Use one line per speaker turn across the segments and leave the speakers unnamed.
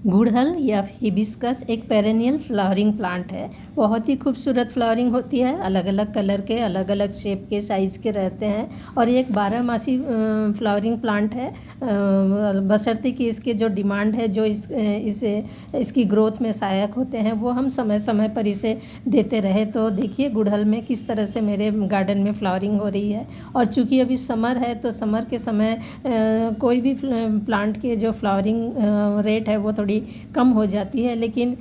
गुड़हल या हिबिस्कस एक पेरेनियल फ्लावरिंग प्लांट है। बहुत ही खूबसूरत फ्लावरिंग होती है। अलग अलग कलर के, अलग अलग शेप के, साइज़ के रहते हैं और ये एक 12 मासी फ्लावरिंग प्लांट है। बशर्ते कि इसके जो डिमांड है, जो इसकी ग्रोथ में सहायक होते हैं, वो हम समय समय पर इसे देते रहे। तो देखिए गुड़हल में किस तरह से मेरे गार्डन में फ्लावरिंग हो रही है। और चूँकि अभी समर है तो समर के समय कोई भी प्लांट के जो फ्लावरिंग रेट है वो थोड़ी कम हो जाती है, लेकिन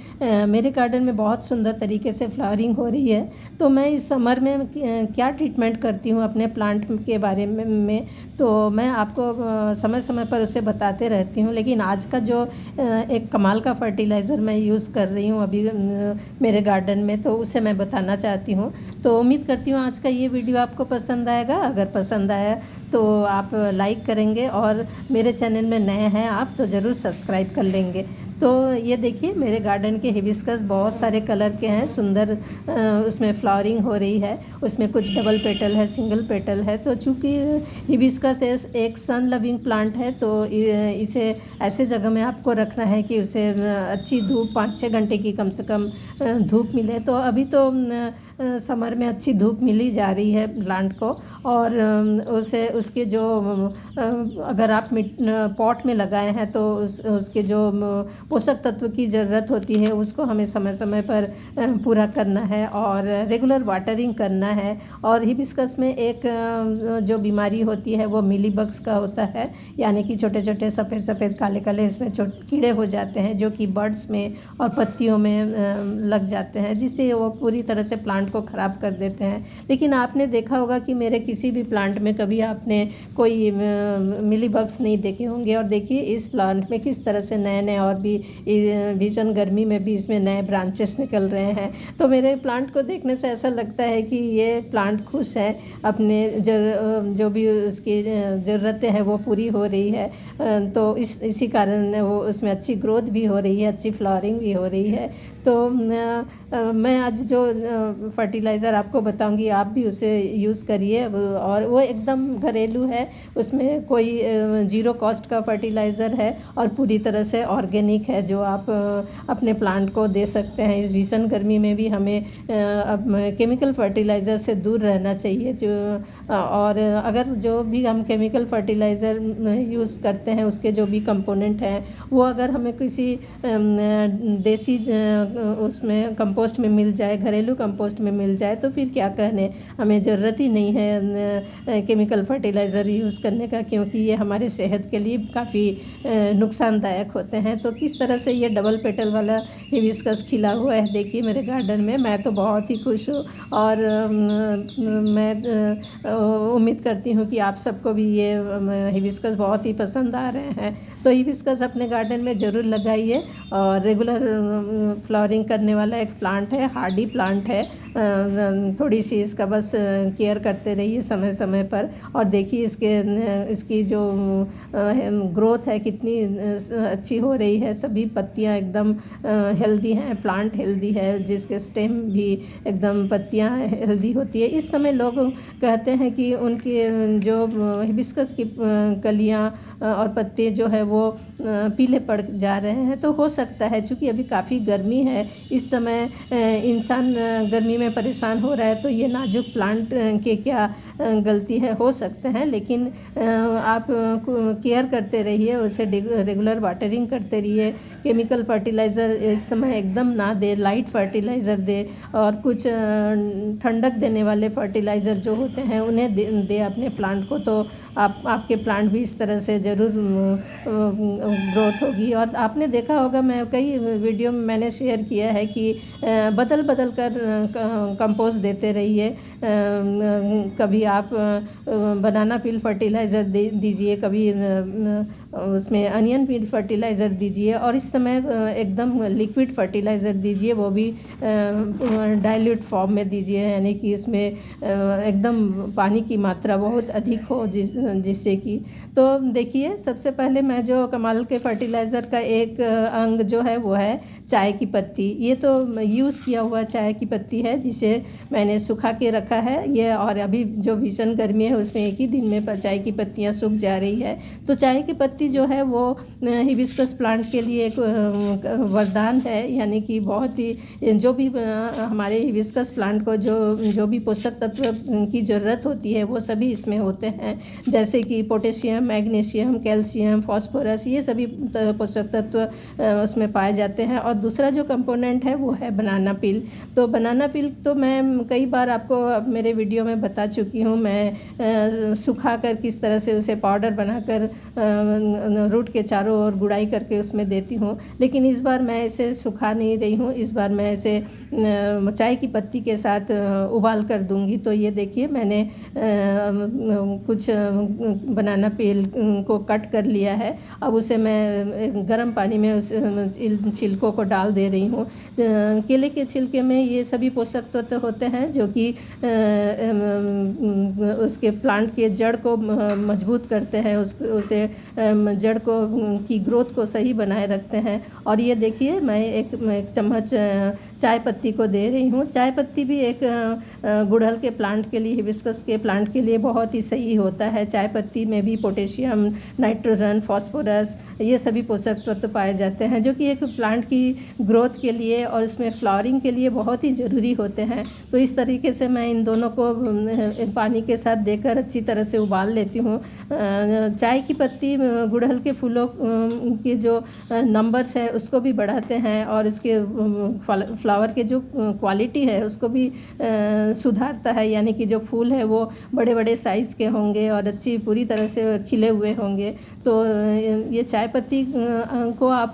मेरे गार्डन में बहुत सुंदर तरीके से फ्लावरिंग हो रही है। तो मैं इस समर में क्या ट्रीटमेंट करती हूँ अपने प्लांट के बारे में तो मैं आपको समय समय पर उसे बताते रहती हूँ। लेकिन आज का जो एक कमाल का फर्टिलाइज़र मैं यूज़ कर रही हूँ अभी मेरे गार्डन में, तो उसे मैं बताना चाहती हूँ। तो उम्मीद करती हूँ आज का ये वीडियो आपको पसंद आएगा। अगर पसंद आया तो आप लाइक करेंगे और मेरे चैनल में नए हैं आप तो ज़रूर सब्सक्राइब कर लेंगे। तो ये देखिए मेरे गार्डन के हिबिस्कस बहुत सारे कलर के हैं, सुंदर उसमें फ्लावरिंग हो रही है। उसमें कुछ डबल पेटल है, सिंगल पेटल है। तो चूँकि हिबिस्कस एक सन लविंग प्लांट है तो इसे ऐसे जगह में आपको रखना है कि उसे अच्छी धूप 5-6 घंटे की कम से कम धूप मिले। तो अभी तो समर में अच्छी धूप मिली जा रही है प्लांट को। और उसे उसके जो अगर आप पॉट में लगाए हैं तो उसके जो पोषक तत्व की ज़रूरत होती है उसको हमें समय समय पर पूरा करना है और रेगुलर वाटरिंग करना है। और हिबिस्कस में एक जो बीमारी होती है वो मिलीबग्स का होता है, यानी कि छोटे छोटे सफ़ेद सफ़ेद काले काले इसमें कीड़े हो जाते हैं जो कि बड्स में और पत्तियों में लग जाते हैं, जिससे वो पूरी तरह से प्लांट को ख़राब कर देते हैं। लेकिन आपने देखा होगा कि मेरे किसी भी प्लांट में कभी आपने कोई मिलीबग्स नहीं देखे होंगे। और देखिए इस प्लांट में किस तरह से नए नए और भी भीषण गर्मी में भी इसमें नए ब्रांचेस निकल रहे हैं। तो मेरे प्लांट को देखने से ऐसा लगता है कि ये प्लांट खुश है, अपने जो भी उसकी ज़रूरतें हैं वो पूरी हो रही है। तो इसी कारण वो उसमें अच्छी ग्रोथ भी हो रही है, अच्छी फ्लावरिंग भी हो रही है। तो मैं आज जो फर्टिलाइज़र आपको बताऊंगी आप भी उसे यूज़ करिए। और वो एकदम घरेलू है, उसमें कोई ज़ीरो कॉस्ट का फर्टिलाइज़र है और पूरी तरह से ऑर्गेनिक है, जो आप अपने प्लांट को दे सकते हैं। इस भीषण गर्मी में भी हमें अब केमिकल फर्टिलाइज़र से दूर रहना चाहिए। और अगर जो भी हम केमिकल फर्टिलाइज़र यूज़ करते हैं उसके जो भी कंपोनेंट हैं वो अगर हमें किसी देसी उसमें कंपोस्ट में मिल जाए, घरेलू कंपोस्ट में मिल जाए, तो फिर क्या कहने, हमें ज़रूरत ही नहीं है केमिकल फर्टिलाइज़र यूज़ करने का, क्योंकि ये हमारे सेहत के लिए काफ़ी नुकसानदायक होते हैं। तो किस तरह से ये डबल पेटल वाला हिबिस्कस खिला हुआ है देखिए मेरे गार्डन में। मैं तो बहुत ही खुश हूँ और मैं उम्मीद करती हूँ कि आप सबको भी ये हिबिस्कस बहुत ही पसंद आ रहे हैं। तो हिबिस्कस अपने गार्डन में ज़रूर लगाइए। और रेगुलर फ्लावरिंग करने वाला एक प्लांट है, हार्डी प्लांट है। थोड़ी सी इसका बस केयर करते रहिए समय समय पर और देखिए इसकी जो ग्रोथ है कितनी अच्छी हो रही है। सभी पत्तियां एकदम हेल्दी हैं, प्लांट हेल्दी है, जिसके स्टेम भी एकदम पत्तियां हेल्दी होती है। इस समय लोग कहते हैं कि उनके जो हिबिस्कस की कलियां और पत्ते जो है वो पीले पड़ जा रहे हैं। तो हो सकता है चूँकि अभी काफ़ी गर्मी है इस समय, इंसान गर्मी में परेशान हो रहा है, तो ये नाजुक प्लांट के क्या गलती है, हो सकते हैं। लेकिन आप केयर करते रहिए, उसे रेगुलर वाटरिंग करते रहिए। केमिकल फर्टिलाइज़र इस समय एकदम ना दे, लाइट फर्टिलाइज़र दे और कुछ ठंडक देने वाले फर्टिलाइज़र जो होते हैं उन्हें दे अपने प्लांट को। तो आपके प्लांट भी इस तरह से ज़रूर ग्रोथ होगी। और आपने देखा होगा, मैं कई वीडियो में मैंने शेयर किया है कि बदल बदल कर कंपोस्ट देते रहिए। कभी आप बनाना पील फर्टिलाइज़र दीजिए, कभी उसमें अनियन पील फर्टिलाइज़र दीजिए और इस समय एकदम लिक्विड फर्टिलाइज़र दीजिए, वो भी डाइल्यूट फॉर्म में दीजिए, यानी कि इसमें एकदम पानी की मात्रा बहुत अधिक हो जिससे कि। तो देखिए सबसे पहले मैं जो कमाल के फर्टिलाइज़र का एक अंग जो है वो है चाय की पत्ती। ये तो यूज़ किया हुआ चाय की पत्ती है जिसे मैंने सुखा के रखा है। ये और अभी जो भीषण गर्मी है उसमें एक ही दिन में चाय की पत्तियाँ सूख जा रही है। तो चाय की पत्ती मिट्टी जो है वो हिबिस्कस प्लांट के लिए एक वरदान है, यानी कि बहुत ही जो भी हमारे हिबिस्कस प्लांट को जो भी पोषक तत्व की ज़रूरत होती है वो सभी इसमें होते हैं, जैसे कि पोटेशियम, मैग्नीशियम, कैल्शियम, फास्फोरस, ये सभी पोषक तत्व उसमें पाए जाते हैं। और दूसरा जो कंपोनेंट है वो है बनाना पील। तो बनाना पील तो मैं कई बार आपको मेरे वीडियो में बता चुकी हूँ। मैं सुखा कर किस तरह से उसे पाउडर बनाकर रूट के चारों ओर गुड़ाई करके उसमें देती हूँ, लेकिन इस बार मैं इसे सुखा नहीं रही हूँ। इस बार मैं इसे चाय की पत्ती के साथ उबाल कर दूँगी। तो ये देखिए मैंने कुछ बनाना पील को कट कर लिया है। अब उसे मैं गर्म पानी में उस छिलकों को डाल दे रही हूँ। केले के छिलके में ये सभी पोषक तत्व होते हैं जो कि उसके प्लांट के जड़ को मजबूत करते हैं, उसे जड़ को की ग्रोथ को सही बनाए रखते हैं। और ये देखिए मैं एक चम्मच चाय पत्ती को दे रही हूँ। चाय पत्ती भी एक गुड़हल के प्लांट के लिए, हिबिस्कस के प्लांट के लिए बहुत ही सही होता है। चाय पत्ती में भी पोटेशियम, नाइट्रोजन, फास्फोरस, ये सभी पोषक तत्व पाए जाते हैं जो कि एक प्लांट की ग्रोथ के लिए और उसमें फ्लावरिंग के लिए बहुत ही ज़रूरी होते हैं। तो इस तरीके से मैं इन दोनों को पानी के साथ देकर अच्छी तरह से उबाल लेती हूँ। चाय की पत्ती गुड़हल के फूलों के जो नंबर्स है उसको भी बढ़ाते हैं और इसके फ्लावर के जो क्वालिटी है उसको भी सुधारता है, यानी कि जो फूल है वो बड़े बड़े साइज़ के होंगे और अच्छी पूरी तरह से खिले हुए होंगे। तो ये चाय पत्ती को आप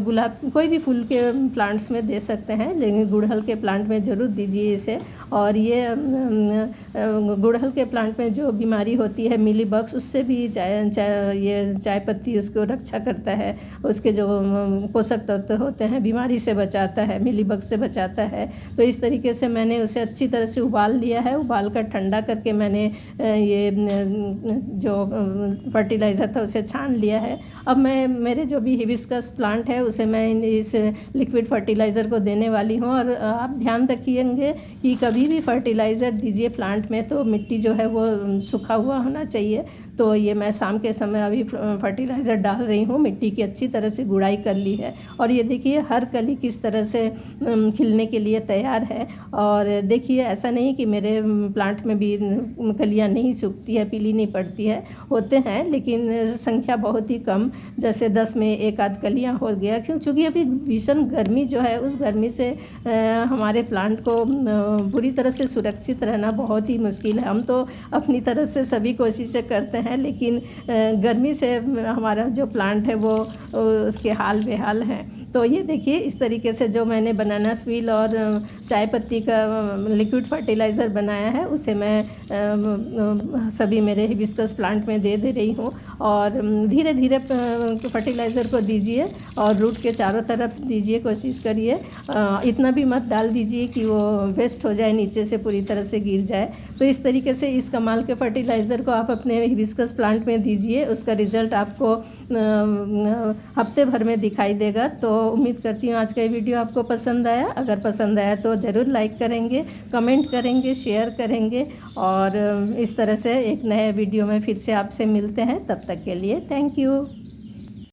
गुलाब कोई भी फूल के प्लांट्स में दे सकते हैं, लेकिन गुड़हल के प्लांट में ज़रूर दीजिए इसे। और ये गुड़हल के प्लांट में जो बीमारी होती है मिली बग्स, उससे भी ये चाय पत्ती उसको रक्षा करता है, उसके जो पोषक तत्व होते हैं बीमारी से बचाता है, मिली बग से बचाता है। तो इस तरीके से मैंने उसे अच्छी तरह से उबाल लिया है। उबाल कर ठंडा करके मैंने ये जो फर्टिलाइज़र था उसे छान लिया है। अब मैं मेरे जो भी हिबिस्कस प्लांट है उसे मैं इस लिक्विड फर्टिलाइज़र को देने वाली हूँ। और आप ध्यान रखिएंगे कि कभी भी फर्टिलाइज़र दीजिए प्लांट में तो मिट्टी जो है वो सूखा हुआ होना चाहिए। तो ये मैं शाम के समय अभी फर्टिलाइज़र डाल रही हूँ। मिट्टी की अच्छी तरह से गुड़ाई कर ली है और ये देखिए हर कली किस तरह से खिलने के लिए तैयार है। और देखिए ऐसा नहीं कि मेरे प्लांट में भी कलियाँ नहीं सूखती है, पीली नहीं पड़ती है, होते हैं लेकिन संख्या बहुत ही कम, जैसे 10 में एक आध कलियाँ हो गया। क्योंकि अभी भीषण गर्मी जो है उस गर्मी से हमारे प्लांट को पूरी तरह से सुरक्षित रहना बहुत ही मुश्किल है। हम तो अपनी तरफ से सभी कोशिशें करते हैं, लेकिन गर्मी से हमारा जो प्लांट है वो उसके हाल बेहाल हैं। तो ये देखिए इस तरीके से जो मैंने बनाना पील और चाय पत्ती का लिक्विड फर्टिलाइज़र बनाया है उसे मैं सभी मेरे हिबिस्कस प्लांट में दे रही हूँ। और धीरे धीरे फर्टिलाइज़र को दीजिए और रूट के चारों तरफ दीजिए, कोशिश करिए। इतना भी मत डाल दीजिए कि वो वेस्ट हो जाए, नीचे से पूरी तरह से गिर जाए। तो इस तरीके से इस कमाल के फर्टिलाइज़र को आप अपने हिबिस्कस प्लांट में दीजिए, उसका रिज़ल्ट आपको हफ्ते भर में दिखाई देगा। तो उम्मीद करती हूँ आज का ये वीडियो आपको पसंद आया। अगर पसंद आया तो ज़रूर लाइक करेंगे, कमेंट करेंगे, शेयर करेंगे। और इस तरह से एक नए वीडियो में फिर से आपसे मिलते हैं। तब तक के लिए थैंक यू।